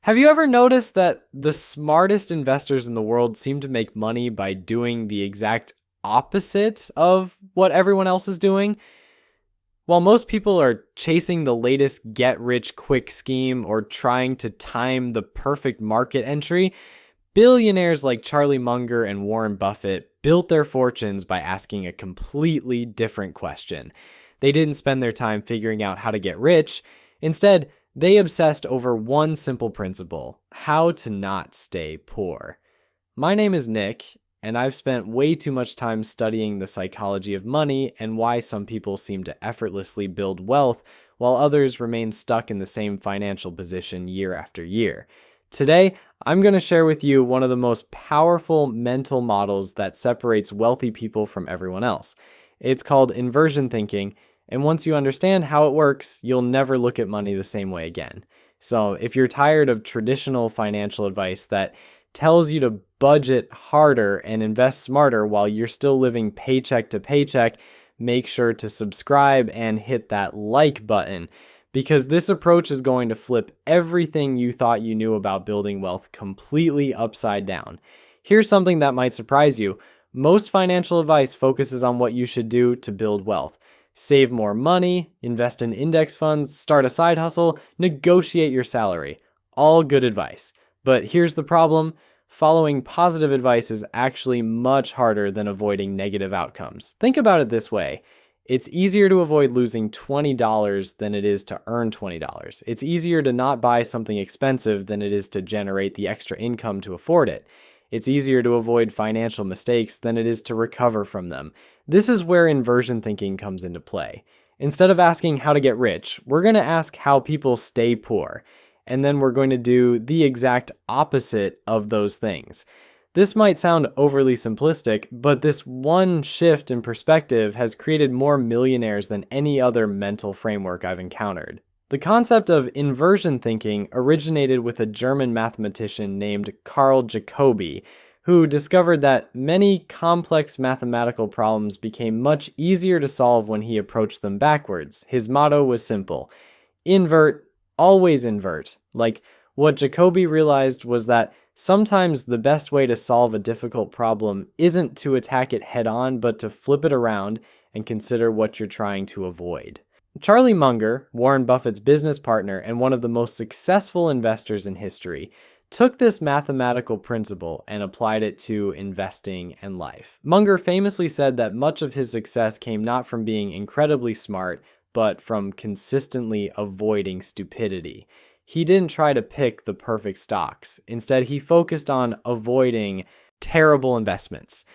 Have you ever noticed that the smartest investors in the world seem to make money by doing the exact opposite of what everyone else is doing? While most people are chasing the latest get-rich-quick scheme or trying to time the perfect market entry, billionaires like Charlie Munger and Warren Buffett built their fortunes by asking a completely different question. They didn't spend their time figuring out how to get rich. Instead, they obsessed over one simple principle: how to not stay poor. My name is Nick, and I've spent way too much time studying the psychology of money and why some people seem to effortlessly build wealth while others remain stuck in the same financial position year after year. Today, I'm going to share with you one of the most powerful mental models that separates wealthy people from everyone else. It's called inversion thinking, and once you understand how it works, you'll never look at money the same way again. So if you're tired of traditional financial advice that tells you to budget harder and invest smarter while you're still living paycheck to paycheck, make sure to subscribe and hit that like button, because this approach is going to flip everything you thought you knew about building wealth completely upside down. Here's something that might surprise you. Most financial advice focuses on what you should do to build wealth. Save more money, invest in index funds, start a side hustle, negotiate your salary. All good advice. But here's the problem. Following positive advice is actually much harder than avoiding negative outcomes. Think about it this way. It's easier to avoid losing $20 than it is to earn $20. It's easier to not buy something expensive than it is to generate the extra income to afford it. It's easier to avoid financial mistakes than it is to recover from them. This is where inversion thinking comes into play. Instead of asking how to get rich, we're going to ask how people stay poor. And then we're going to do the exact opposite of those things. This might sound overly simplistic, but this one shift in perspective has created more millionaires than any other mental framework I've encountered. The concept of inversion thinking originated with a German mathematician named Carl Jacobi, who discovered that many complex mathematical problems became much easier to solve when he approached them backwards. His motto was simple: invert, always invert. Like, what Jacobi realized was that sometimes the best way to solve a difficult problem isn't to attack it head on, but to flip it around and consider what you're trying to avoid. Charlie Munger, Warren Buffett's business partner and one of the most successful investors in history, took this mathematical principle and applied it to investing and life. Munger famously said that much of his success came not from being incredibly smart, but from consistently avoiding stupidity. He didn't try to pick the perfect stocks. Instead, he focused on avoiding terrible investments.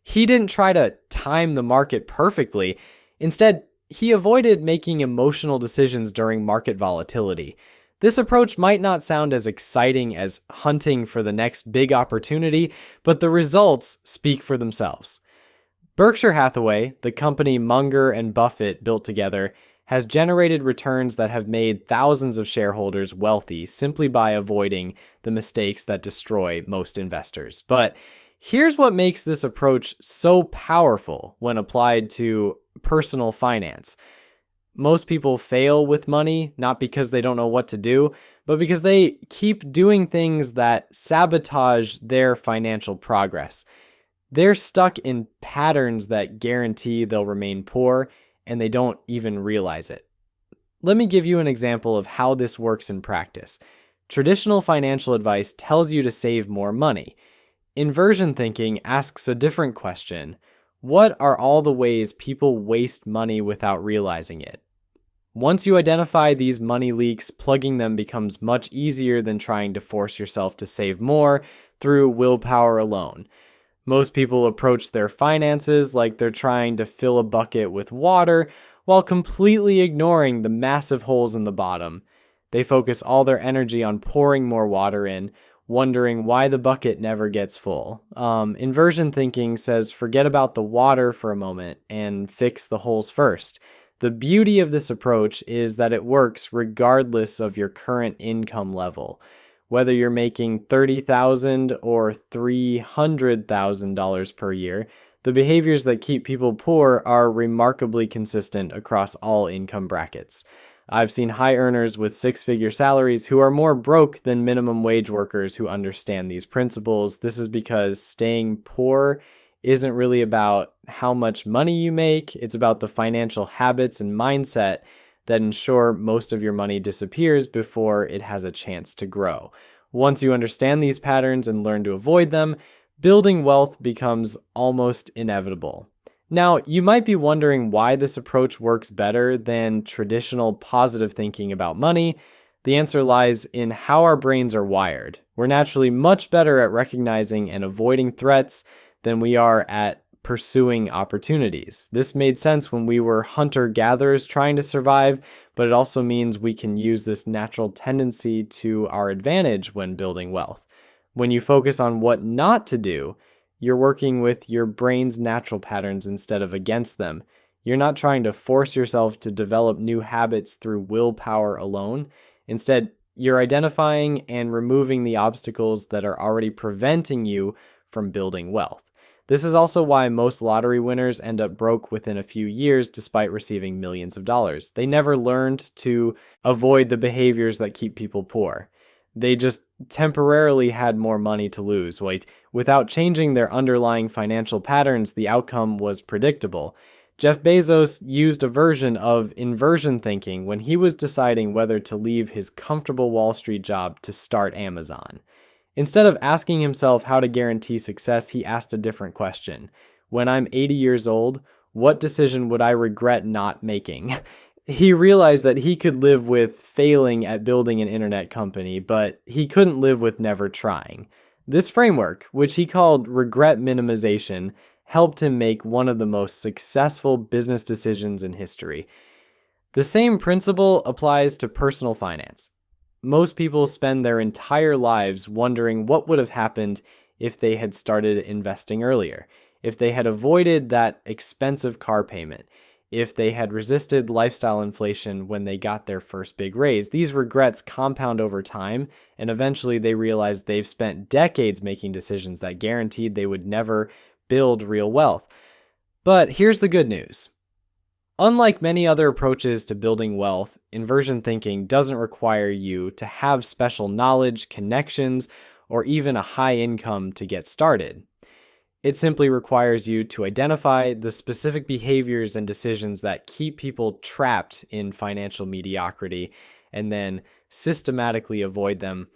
He didn't try to time the market perfectly. Instead, he avoided making emotional decisions during market volatility. This approach might not sound as exciting as hunting for the next big opportunity, but the results speak for themselves. Berkshire Hathaway, the company Munger and Buffett built together, has generated returns that have made thousands of shareholders wealthy simply by avoiding the mistakes that destroy most investors. But here's what makes this approach so powerful when applied to personal finance. Most people fail with money, not because they don't know what to do, but because they keep doing things that sabotage their financial progress. They're stuck in patterns that guarantee they'll remain poor, and they don't even realize it. Let me give you an example of how this works in practice. Traditional financial advice tells you to save more money. Inversion thinking asks a different question. What are all the ways people waste money without realizing it? Once you identify these money leaks, plugging them becomes much easier than trying to force yourself to save more through willpower alone. Most people approach their finances like they're trying to fill a bucket with water while completely ignoring the massive holes in the bottom. They focus all their energy on pouring more water in, wondering why the bucket never gets full. Inversion thinking says forget about the water for a moment and fix the holes first. The beauty of this approach is that it works regardless of your current income level. Whether you're making $30,000 or $300,000 per year, the behaviors that keep people poor are remarkably consistent across all income brackets. I've seen high earners with six-figure salaries who are more broke than minimum wage workers who understand these principles. This is because staying poor isn't really about how much money you make. It's about the financial habits and mindset that ensure most of your money disappears before it has a chance to grow. Once you understand these patterns and learn to avoid them, building wealth becomes almost inevitable. Now, you might be wondering why this approach works better than traditional positive thinking about money. The answer lies in how our brains are wired. We're naturally much better at recognizing and avoiding threats than we are at pursuing opportunities. This made sense when we were hunter-gatherers trying to survive, but it also means we can use this natural tendency to our advantage when building wealth. When you focus on what not to do, you're working with your brain's natural patterns instead of against them. You're not trying to force yourself to develop new habits through willpower alone. Instead, you're identifying and removing the obstacles that are already preventing you from building wealth. This is also why most lottery winners end up broke within a few years despite receiving millions of dollars. They never learned to avoid the behaviors that keep people poor. They just temporarily had more money to lose. Without changing their underlying financial patterns, the outcome was predictable. Jeff Bezos used a version of inversion thinking when he was deciding whether to leave his comfortable Wall Street job to start Amazon. Instead of asking himself how to guarantee success, he asked a different question. When I'm 80 years old, what decision would I regret not making? He realized that he could live with failing at building an internet company, but he couldn't live with never trying. This framework, which he called regret minimization, helped him make one of the most successful business decisions in history. The same principle applies to personal finance. Most people spend their entire lives wondering what would have happened if they had started investing earlier, if they had avoided that expensive car payment, if they had resisted lifestyle inflation when they got their first big raise. These regrets compound over time, and eventually they realize they've spent decades making decisions that guaranteed they would never build real wealth. But here's the good news. Unlike many other approaches to building wealth, inversion thinking doesn't require you to have special knowledge, connections, or even a high income to get started. It simply requires you to identify the specific behaviors and decisions that keep people trapped in financial mediocrity and then systematically avoid them.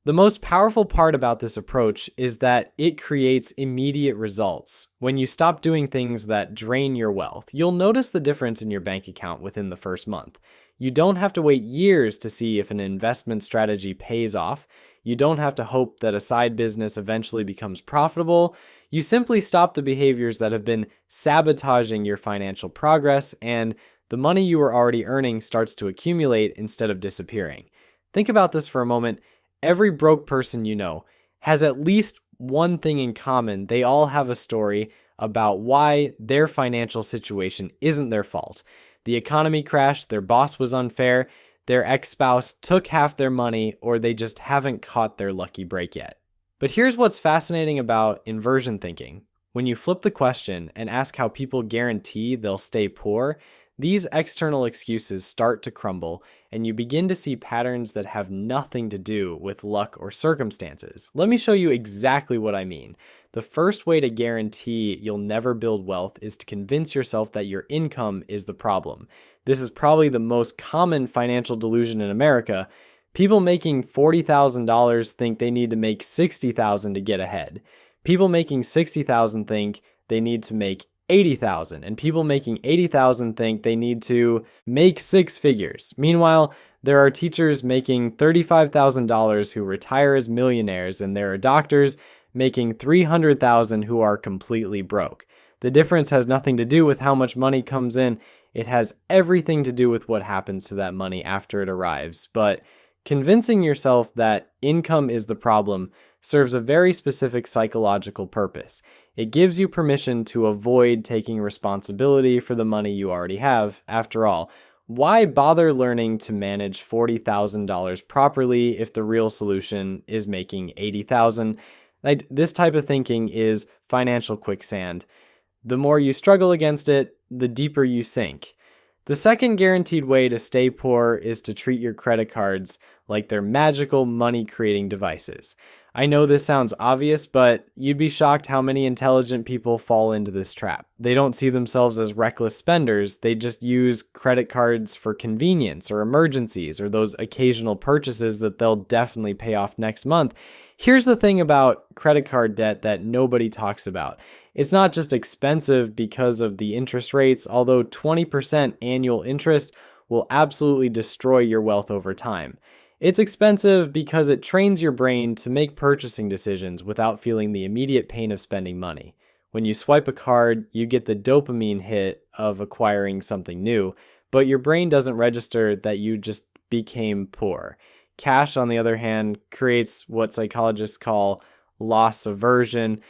The most powerful part about this approach is that it creates immediate results. When you stop doing things that drain your wealth, you'll notice the difference in your bank account within the first month. You don't have to wait years to see if an investment strategy pays off. You don't have to hope that a side business eventually becomes profitable. You simply stop the behaviors that have been sabotaging your financial progress, and the money you were already earning starts to accumulate instead of disappearing. Think about this for a moment. Every broke person you know has at least one thing in common. They all have a story about why their financial situation isn't their fault. The economy crashed, their boss was unfair, their ex-spouse took half their money, or they just haven't caught their lucky break yet. But here's what's fascinating about inversion thinking. When you flip the question and ask how people guarantee they'll stay poor, these external excuses start to crumble, and you begin to see patterns that have nothing to do with luck or circumstances. Let me show you exactly what I mean. The first way to guarantee you'll never build wealth is to convince yourself that your income is the problem. This is probably the most common financial delusion in America. People making $40,000 think they need to make $60,000 to get ahead. People making $60,000 think they need to make $80,000, and people making $80,000 think they need to make six figures. Meanwhile, there are teachers making $35,000 who retire as millionaires, and there are doctors making $300,000 who are completely broke. The difference has nothing to do with how much money comes in. It has everything to do with what happens to that money after it arrives. But convincing yourself that income is the problem serves a very specific psychological purpose. It gives you permission to avoid taking responsibility for the money you already have. After all, why bother learning to manage $40,000 properly if the real solution is making $80,000? This type of thinking is financial quicksand. The more you struggle against it, the deeper you sink. The second guaranteed way to stay poor is to treat your credit cards like they're magical money creating devices. I know this sounds obvious, but you'd be shocked how many intelligent people fall into this trap. They don't see themselves as reckless spenders, they just use credit cards for convenience or emergencies or those occasional purchases that they'll definitely pay off next month. Here's the thing about credit card debt that nobody talks about. It's not just expensive because of the interest rates, although 20% annual interest will absolutely destroy your wealth over time. It's expensive because it trains your brain to make purchasing decisions without feeling the immediate pain of spending money. When you swipe a card, you get the dopamine hit of acquiring something new, but your brain doesn't register that you just became poor. Cash, on the other hand, creates what psychologists call loss aversion.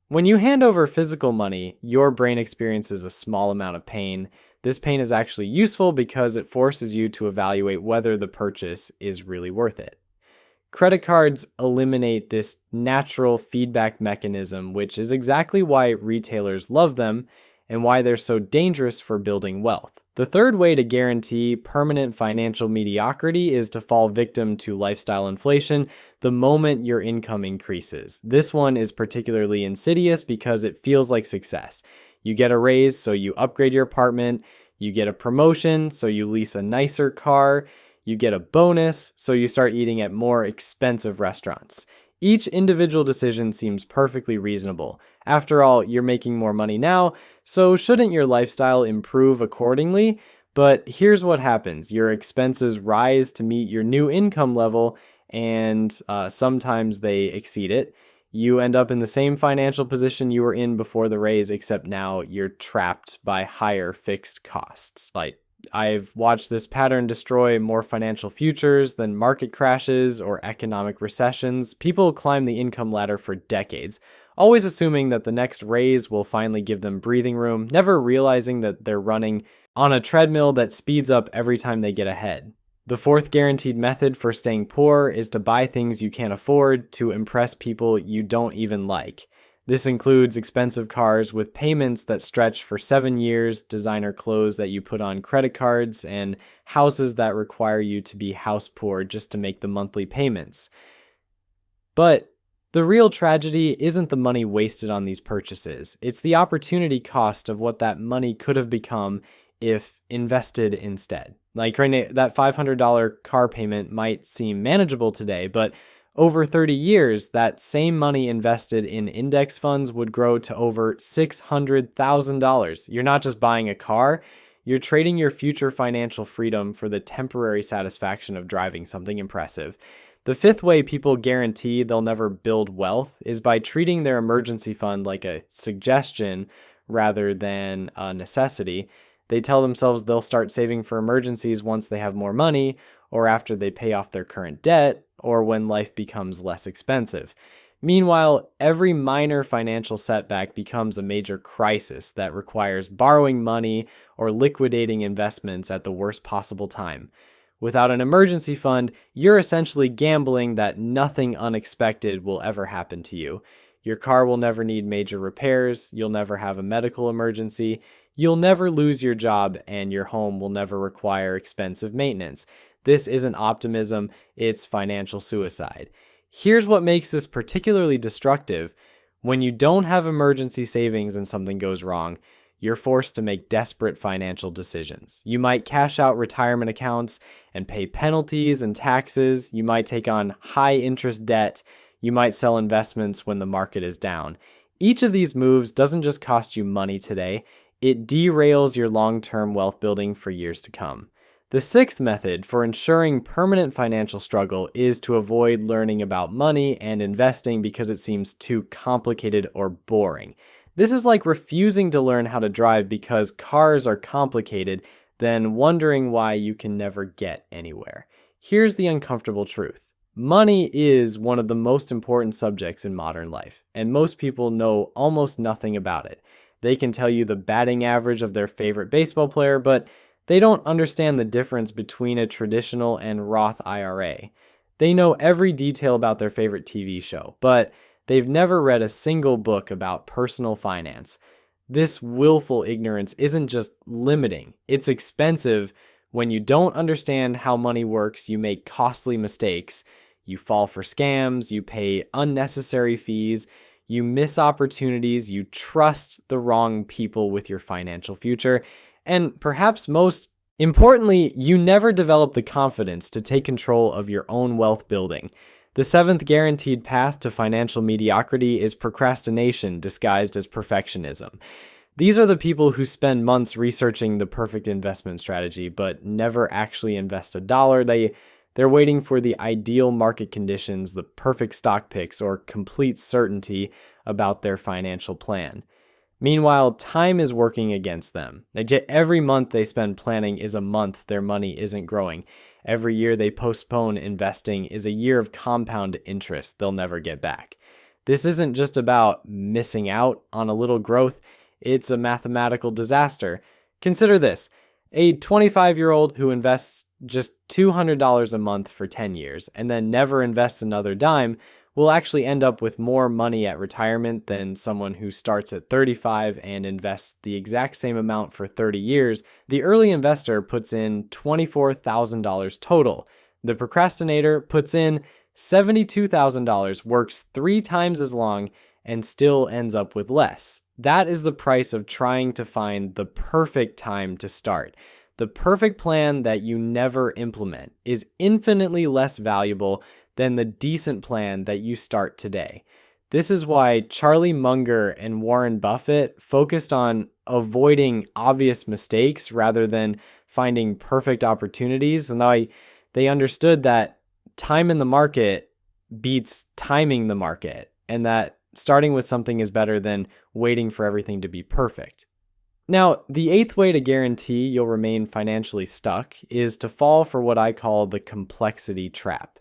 When you hand over physical money, your brain experiences a small amount of pain. This pain is actually useful because it forces you to evaluate whether the purchase is really worth it. Credit cards eliminate this natural feedback mechanism, which is exactly why retailers love them and why they're so dangerous for building wealth. The third way to guarantee permanent financial mediocrity is to fall victim to lifestyle inflation the moment your income increases. This one is particularly insidious because it feels like success. You get a raise, so you upgrade your apartment. You get a promotion, so you lease a nicer car. You get a bonus, so you start eating at more expensive restaurants. Each individual decision seems perfectly reasonable. After all, you're making more money now, so shouldn't your lifestyle improve accordingly? But here's what happens. Your expenses rise to meet your new income level, and sometimes they exceed it. You end up in the same financial position you were in before the raise, except now you're trapped by higher fixed costs. I've watched this pattern destroy more financial futures than market crashes or economic recessions. People climb the income ladder for decades, always assuming that the next raise will finally give them breathing room, never realizing that they're running on a treadmill that speeds up every time they get ahead. The fourth guaranteed method for staying poor is to buy things you can't afford to impress people you don't even like. This includes expensive cars with payments that stretch for 7 years, designer clothes that you put on credit cards, and houses that require you to be house poor just to make the monthly payments. But the real tragedy isn't the money wasted on these purchases. It's the opportunity cost of what that money could have become if invested instead. Like right now, that $500 car payment might seem manageable today, but over 30 years, that same money invested in index funds would grow to over $600,000. You're not just buying a car, you're trading your future financial freedom for the temporary satisfaction of driving something impressive. The fifth way people guarantee they'll never build wealth is by treating their emergency fund like a suggestion rather than a necessity. They tell themselves they'll start saving for emergencies once they have more money, or after they pay off their current debt, or when life becomes less expensive. Meanwhile, every minor financial setback becomes a major crisis that requires borrowing money or liquidating investments at the worst possible time. Without an emergency fund, you're essentially gambling that nothing unexpected will ever happen to you. Your car will never need major repairs, you'll never have a medical emergency, you'll never lose your job, and your home will never require expensive maintenance. This isn't optimism, it's financial suicide. Here's what makes this particularly destructive. When you don't have emergency savings and something goes wrong, you're forced to make desperate financial decisions. You might cash out retirement accounts and pay penalties and taxes. You might take on high interest debt. You might sell investments when the market is down. Each of these moves doesn't just cost you money today, it derails your long-term wealth building for years to come. The sixth method for ensuring permanent financial struggle is to avoid learning about money and investing because it seems too complicated or boring. This is like refusing to learn how to drive because cars are complicated, then wondering why you can never get anywhere. Here's the uncomfortable truth. Money is one of the most important subjects in modern life, and most people know almost nothing about it. They can tell you the batting average of their favorite baseball player, but they don't understand the difference between a traditional and Roth IRA. They know every detail about their favorite TV show, but they've never read a single book about personal finance. This willful ignorance isn't just limiting, it's expensive. When you don't understand how money works, you make costly mistakes. You fall for scams, you pay unnecessary fees, you miss opportunities, you trust the wrong people with your financial future, and perhaps most importantly, you never develop the confidence to take control of your own wealth building. The seventh guaranteed path to financial mediocrity is procrastination disguised as perfectionism. These are the people who spend months researching the perfect investment strategy, but never actually invest a dollar. They're waiting for the ideal market conditions, the perfect stock picks, or complete certainty about their financial plan. Meanwhile, time is working against them. Every month they spend planning is a month their money isn't growing. Every year they postpone investing is a year of compound interest they'll never get back. This isn't just about missing out on a little growth, it's a mathematical disaster. Consider this: a 25-year-old who invests just $200 a month for 10 years and then never invests another dime will actually end up with more money at retirement than someone who starts at 35 and invests the exact same amount for 30 years. The early investor puts in $24,000 total. The procrastinator puts in $72,000, works 3 times as long, and still ends up with less. That is the price of trying to find the perfect time to start. The perfect plan that you never implement is infinitely less valuable than the decent plan that you start today. This is why Charlie Munger and Warren Buffett focused on avoiding obvious mistakes rather than finding perfect opportunities. And they understood that time in the market beats timing the market, and that starting with something is better than waiting for everything to be perfect. Now, the 8th way to guarantee you'll remain financially stuck is to fall for what I call the complexity trap.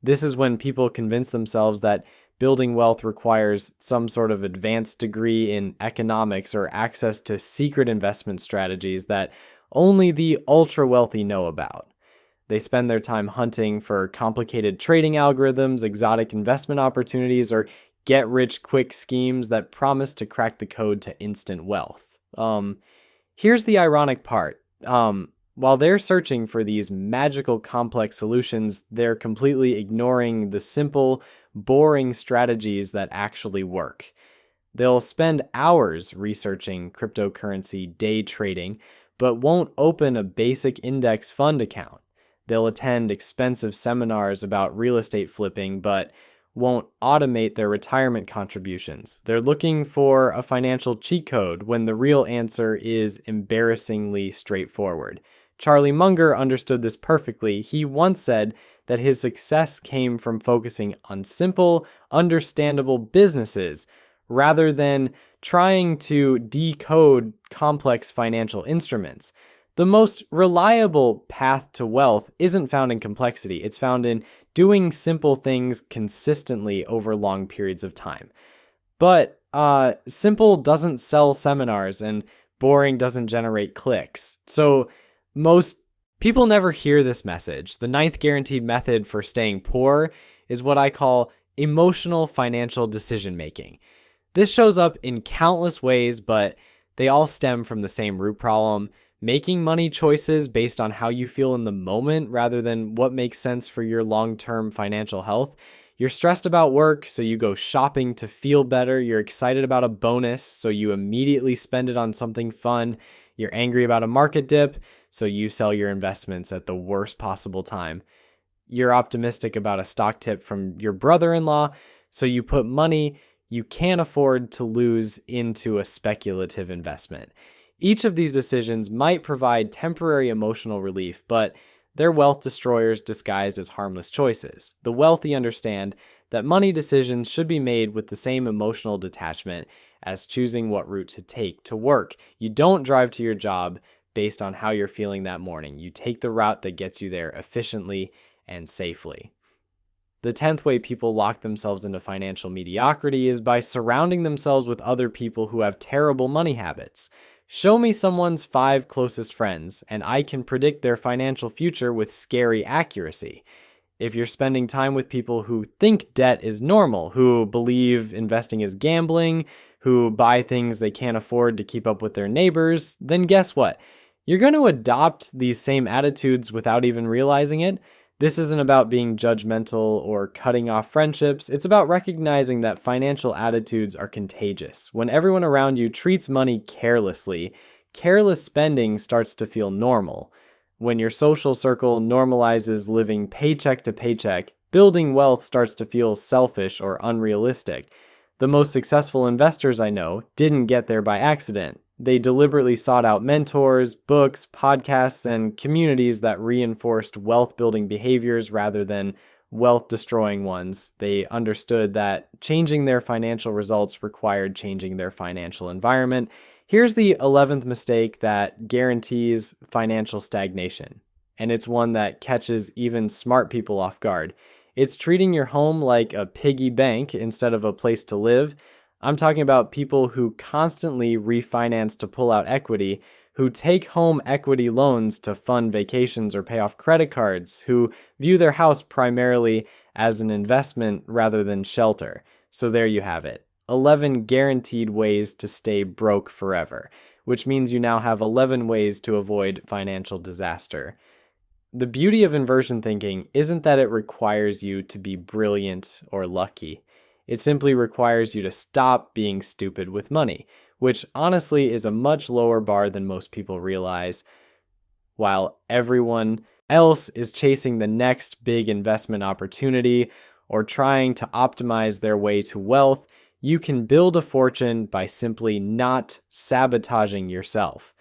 This is when people convince themselves that building wealth requires some sort of advanced degree in economics or access to secret investment strategies that only the ultra wealthy know about. They spend their time hunting for complicated trading algorithms, exotic investment opportunities, or get-rich-quick schemes that promise to crack the code to instant wealth. Here's the ironic part. While they're searching for these magical complex solutions, they're completely ignoring the simple, boring strategies that actually work. They'll spend hours researching cryptocurrency day trading, but won't open a basic index fund account. They'll attend expensive seminars about real estate flipping, but won't automate their retirement contributions. They're looking for a financial cheat code when the real answer is embarrassingly straightforward. Charlie Munger understood this perfectly. He once said that his success came from focusing on simple, understandable businesses rather than trying to decode complex financial instruments. The most reliable path to wealth isn't found in complexity. It's found in doing simple things consistently over long periods of time. But simple doesn't sell seminars, and boring doesn't generate clicks. So most people never hear this message. The 9th guaranteed method for staying poor is what I call emotional financial decision making. This shows up in countless ways, but they all stem from the same root problem: making money choices based on how you feel in the moment rather than what makes sense for your long-term financial health. You're stressed about work, so you go shopping to feel better. You're excited about a bonus, so you immediately spend it on something fun. You're angry about a market dip, so you sell your investments at the worst possible time. You're optimistic about a stock tip from your brother-in-law, so you put money you can't afford to lose into a speculative investment. Each of these decisions might provide temporary emotional relief, but they're wealth destroyers disguised as harmless choices. The wealthy understand that money decisions should be made with the same emotional detachment as choosing what route to take to work. You don't drive to your job based on how you're feeling that morning. You take the route that gets you there efficiently and safely. The 10th way people lock themselves into financial mediocrity is by surrounding themselves with other people who have terrible money habits. Show me someone's 5 closest friends, and I can predict their financial future with scary accuracy. If you're spending time with people who think debt is normal, who believe investing is gambling, who buy things they can't afford to keep up with their neighbors, then guess what? You're going to adopt these same attitudes without even realizing it. This isn't about being judgmental or cutting off friendships. It's about recognizing that financial attitudes are contagious. When everyone around you treats money carelessly, careless spending starts to feel normal. When your social circle normalizes living paycheck to paycheck, building wealth starts to feel selfish or unrealistic. The most successful investors I know didn't get there by accident. They deliberately sought out mentors, books, podcasts, and communities that reinforced wealth-building behaviors rather than wealth-destroying ones. They understood that changing their financial results required changing their financial environment. Here's the 11th mistake that guarantees financial stagnation, and it's one that catches even smart people off guard. It's treating your home like a piggy bank instead of a place to live. I'm talking about people who constantly refinance to pull out equity, who take home equity loans to fund vacations or pay off credit cards, who view their house primarily as an investment rather than shelter. So there you have it. 11 guaranteed ways to stay broke forever, which means you now have 11 ways to avoid financial disaster. The beauty of inversion thinking isn't that it requires you to be brilliant or lucky. It simply requires you to stop being stupid with money, which honestly is a much lower bar than most people realize. While everyone else is chasing the next big investment opportunity or trying to optimize their way to wealth, you can build a fortune by simply not sabotaging yourself.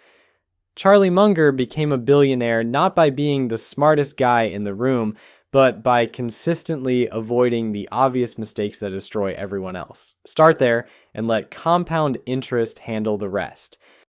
Charlie Munger became a billionaire not by being the smartest guy in the room, but by consistently avoiding the obvious mistakes that destroy everyone else. Start there and let compound interest handle the rest.